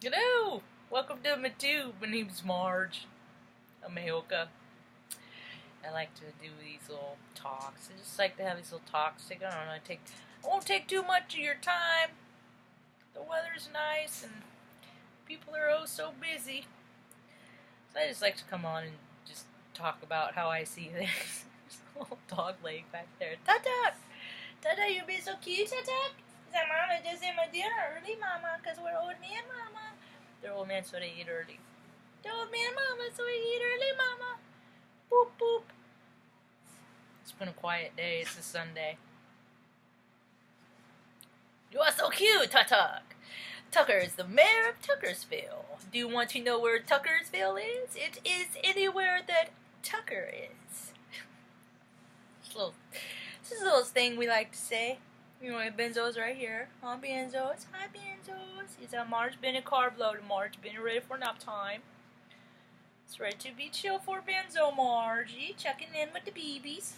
Hello! Welcome to my tube. My name's Marge. I'm Mahoka. I like to do these little talks. I just like to have these little talks. I don't know, I won't take too much of your time. The weather's nice and people are oh so busy. So I just like to come on and just talk about how I see things. There's a little dog leg back there. Tuck! Tata, you be so cute, Tuck? Said, Mama, just ate my dinner early, Mama, because we're old man, Mama. They're old men, so they eat early. They're old man, Mama, so we eat early, Mama. Boop, boop. It's been a quiet day. It's a Sunday. You are so cute, Tuck. Tucker is the mayor of Tuckersville. Do you want to know where Tuckersville is? It is anywhere that Tucker is. This is a little thing we like to say. You know, Benzo's right here. Hi, Benzos. Hi, Benzos. It's a Marge been a carb load. Marge been ready for nap time. It's ready to be chill for Benzo, Margie. Checking in with the babies.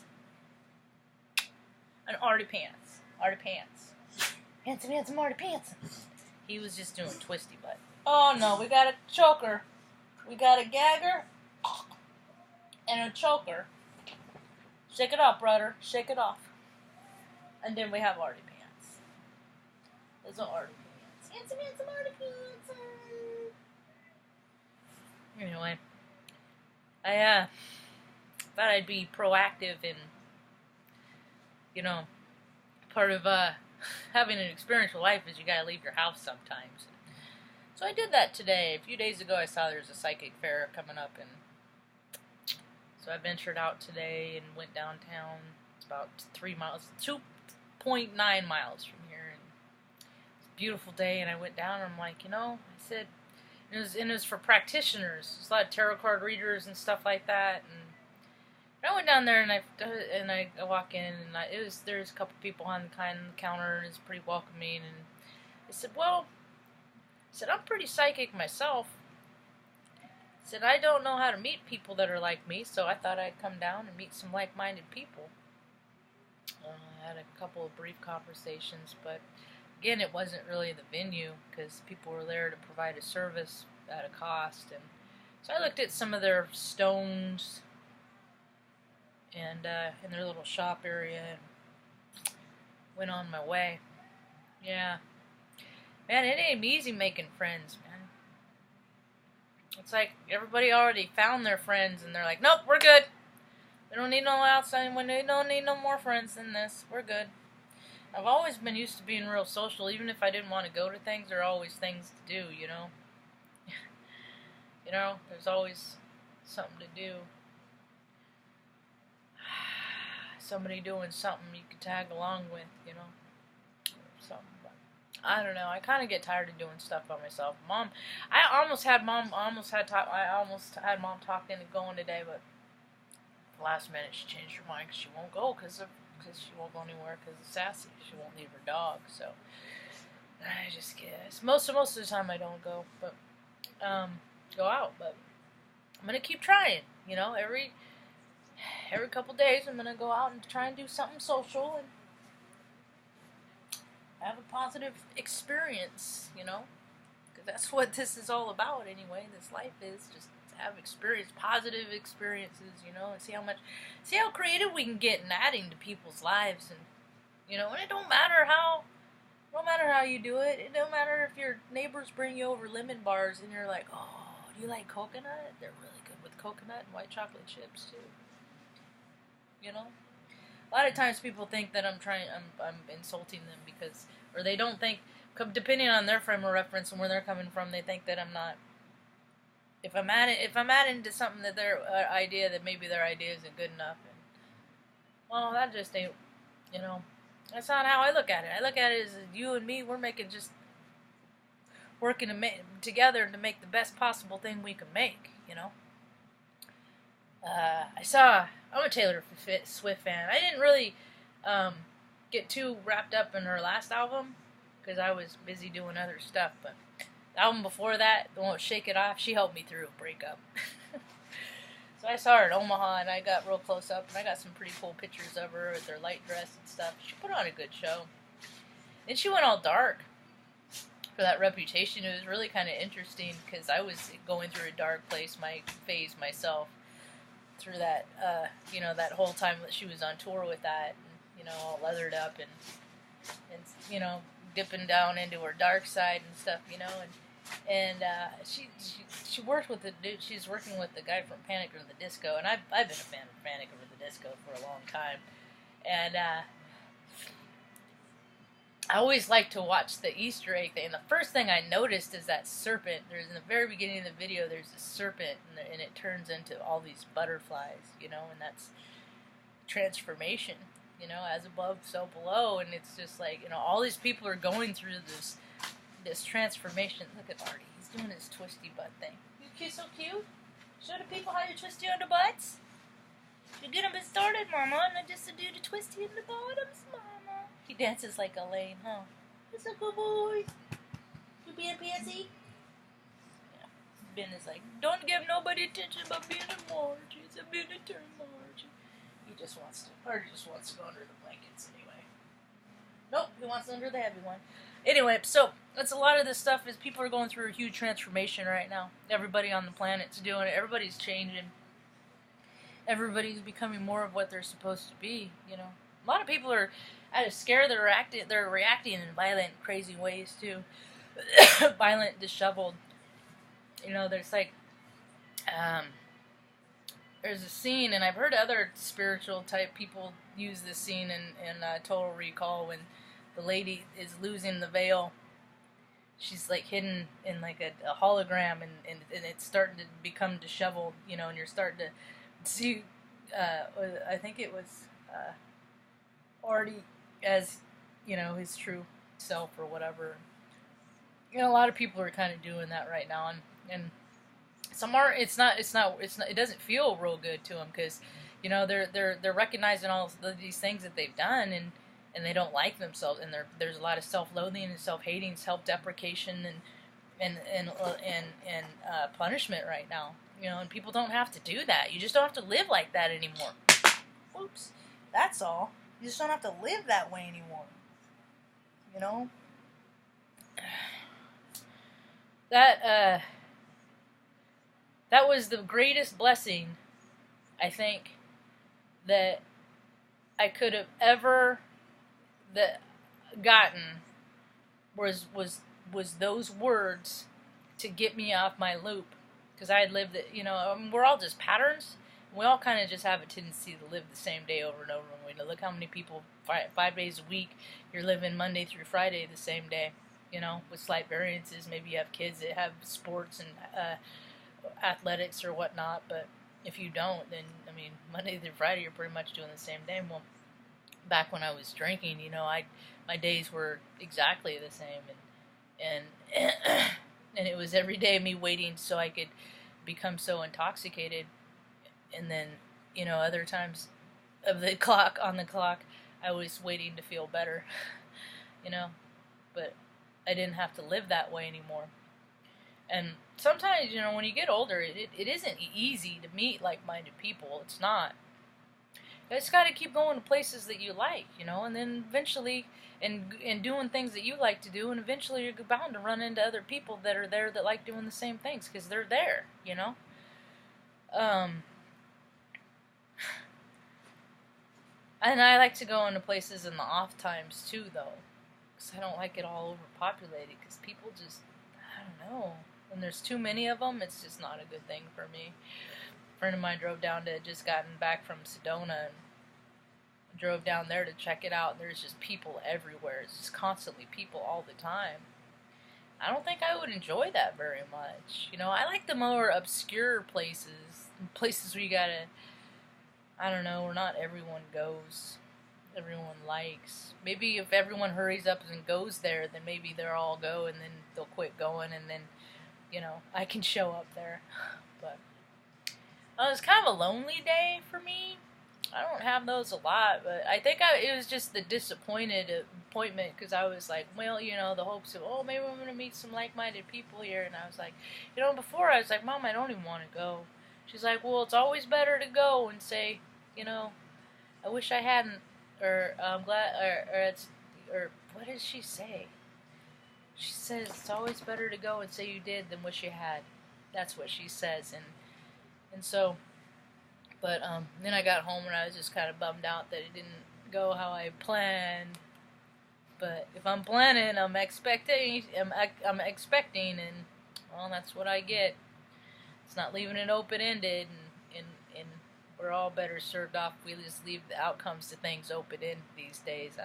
And Artie Pants. Artie Pants. Handsome Artie Pants. He was just doing twisty butt. Oh no, we got a choker. We got a gagger. And a choker. Shake it off, brother. Shake it off. And then we have Artie Pants. There's no Artie Pants. Handsome Artie Pants. Anyway, I thought I'd be proactive in, part of having an experiential life is you gotta leave your house sometimes. So I did that today. A few days ago I saw there's a psychic fair coming up, and so I ventured out today and went downtown. It's about 3 miles, 2.9 miles from here, and it's a beautiful day, and I went down and I'm like, I said, it was for practitioners. There's a lot of tarot card readers and stuff like that, and I went down there and I walk in, and there's a couple people on the counter, and it's pretty welcoming, and I said, I'm pretty psychic myself. I said, I don't know how to meet people that are like me, so I thought I'd come down and meet some like-minded people. I had a couple of brief conversations, but again, it wasn't really the venue because people were there to provide a service at a cost, and so I looked at some of their stones and in their little shop area and went on my way. Yeah, man, it ain't easy making friends, man. It's like everybody already found their friends, and they're like, nope, we're good. We don't need no outside. We don't need no more friends than this. We're good. I've always been used to being real social. Even if I didn't want to go to things, there are always things to do, there's always something to do. Somebody doing something you could tag along with, something. But I don't know. I kind of get tired of doing stuff by myself. I almost had mom talked into going today, but last minute she changed her mind because she won't go because she won't go anywhere because it's sassy. She won't leave her dog. So I just guess most of the time I don't go, but go out. But I'm gonna keep trying. Every couple days I'm gonna go out and try and do something social and have a positive experience. Because that's what this is all about anyway. This life is just have positive experiences, and see how creative we can get in adding to people's lives, and and it don't matter how you do it. It don't matter if your neighbors bring you over lemon bars and you're like, oh, do you like coconut? They're really good with coconut and white chocolate chips too. A lot of times people think that I'm insulting them or they don't think, depending on their frame of reference and where they're coming from, they think that I'm not. If I'm adding to something that their idea, that maybe their idea isn't good enough, well, that just ain't, that's not how I look at it. I look at it as you and me, we're working together to make the best possible thing we can make, I'm a Taylor Swift fan. I didn't really get too wrapped up in her last album because I was busy doing other stuff, but the album before that, the one with Shake It Off, she helped me through a breakup. So I saw her in Omaha, and I got real close up, and I got some pretty cool pictures of her with her light dress and stuff. She put on a good show. Then she went all dark. for that reputation. It was really kind of interesting because I was going through a dark phase myself through that, that whole time that she was on tour with that, and, all leathered up and dipping down into her dark side and stuff, and she worked with the dude. She's working with the guy from Panic at the Disco, and I've been a fan of Panic at the Disco for a long time, and I always like to watch the Easter egg thing. And the first thing I noticed is that serpent. There's in the very beginning of the video, there's a serpent, and it turns into all these butterflies, and that's transformation. As above, so below, and it's just like, all these people are going through this transformation. Look at Artie, he's doing his twisty butt thing. You so cute. Show the people how you twist your underbutts. You're gonna be started, Mama, not just to do the twisty in the bottoms, Mama. He dances like Elaine, huh? He's a good boy. You being pansy? Yeah. Ben is like, don't give nobody attention but being a Marge. It's a miniature Marge. He just wants to go under the blankets anyway. Nope, he wants under the heavy one. Anyway, so that's a lot of this stuff is people are going through a huge transformation right now. Everybody on the planet's doing it. Everybody's changing. Everybody's becoming more of what they're supposed to be, A lot of people are scared. They're reacting in violent, crazy ways too. Violent, disheveled. There's like, there's a scene, and I've heard other spiritual type people use this scene in Total Recall when the lady is losing the veil. She's like hidden in like a hologram, and it's starting to become disheveled, and you're starting to see, I think it was Artie as, his true self or whatever. A lot of people are kind of doing that right now, and some are. It doesn't feel real good to them because, they're recognizing all these things that they've done, and they don't like themselves, and there's a lot of self-loathing and self-hating, self-deprecation, and punishment right now. And people don't have to do that. You just don't have to live like that anymore. Oops, that's all. You just don't have to live that way anymore. That was the greatest blessing, I think, that I could have ever gotten was those words to get me off my loop. Because I had lived it, we're all just patterns. We all kind of just have a tendency to live the same day over and over. And look how many people, 5 days a week, you're living Monday through Friday the same day, with slight variances. Maybe you have kids that have sports and athletics or whatnot, but if you don't, then, Monday through Friday, you're pretty much doing the same day. Well, back when I was drinking, my days were exactly the same, and and it was every day me waiting so I could become so intoxicated, and then, other times of the clock, I was waiting to feel better, but I didn't have to live that way anymore. And sometimes, when you get older, it isn't easy to meet like-minded people. It's not. You just got to keep going to places that you like, and then eventually, and doing things that you like to do, and eventually you're bound to run into other people that are there that like doing the same things, because they're there, And I like to go into places in the off times, too, though, because I don't like it all overpopulated, because people just, I don't know, when there's too many of them, it's just not a good thing for me. A friend of mine drove down to, just gotten back from Sedona, and drove down there to check it out, and there's just people everywhere. It's just constantly people all the time. I don't think I would enjoy that very much. I like the more obscure places where you gotta, I don't know, where not everyone goes, everyone likes. Maybe if everyone hurries up and goes there, then maybe they'll all go, and then they'll quit going, and then, I can show up there. But it was kind of a lonely day for me. I don't have those a lot, but I think it was just the disappointment, because I was like, well, the hopes of, oh, maybe I'm going to meet some like-minded people here, and I was like, before I was like, Mom, I don't even want to go. She's like, well, it's always better to go and say, I wish I hadn't, or I'm glad, or what did she say? She says it's always better to go and say you did than wish you had. That's what she says, and so, but then I got home and I was just kind of bummed out that it didn't go how I planned. But if I'm planning, I'm expecting, and well, that's what I get. It's not leaving it open-ended, and we're all better served off if we just leave the outcomes to things open-ended these days.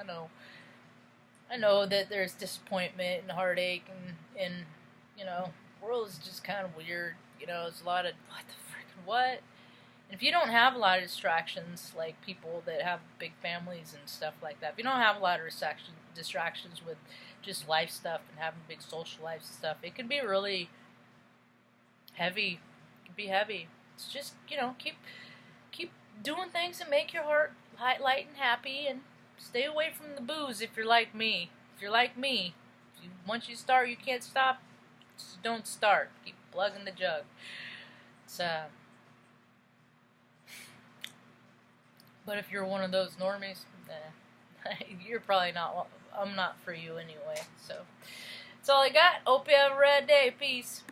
I know that there's disappointment and heartache, and you know, the world is just kind of weird. You know, there's a lot of what the freaking what. And if you don't have a lot of distractions, like people that have big families and stuff like that, if you don't have a lot of distractions with just life stuff and having big social life stuff, it can be really heavy. It can be heavy. It's just, you know, keep doing things that make your heart light and happy, and stay away from the booze if you're like me. If you're like me, once you start, you can't stop. Just don't start. Keep plugging the jug. It's But if you're one of those normies, you're probably not. I'm not for you anyway. So that's all I got. Hope you have a rad day. Peace.